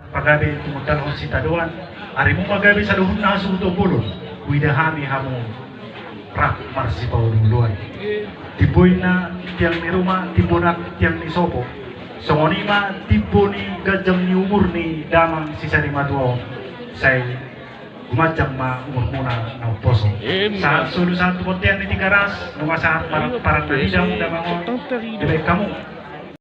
Pagabi tumutal ho si Taduan, ari mo pagabi sa luhun na asunto pulon, kuidahami hamo prak marsipaw duluan. Tiboy na tiang ni rumah, tibo na tiang ni sopo. Songonima tibo ni gajang ni umur ni damang sisa ni maduo say gumajang ma umur muna na poso. Sa sulusan tumotian ni tigaras, numasahat parang nahidang damangon, dibay kamu.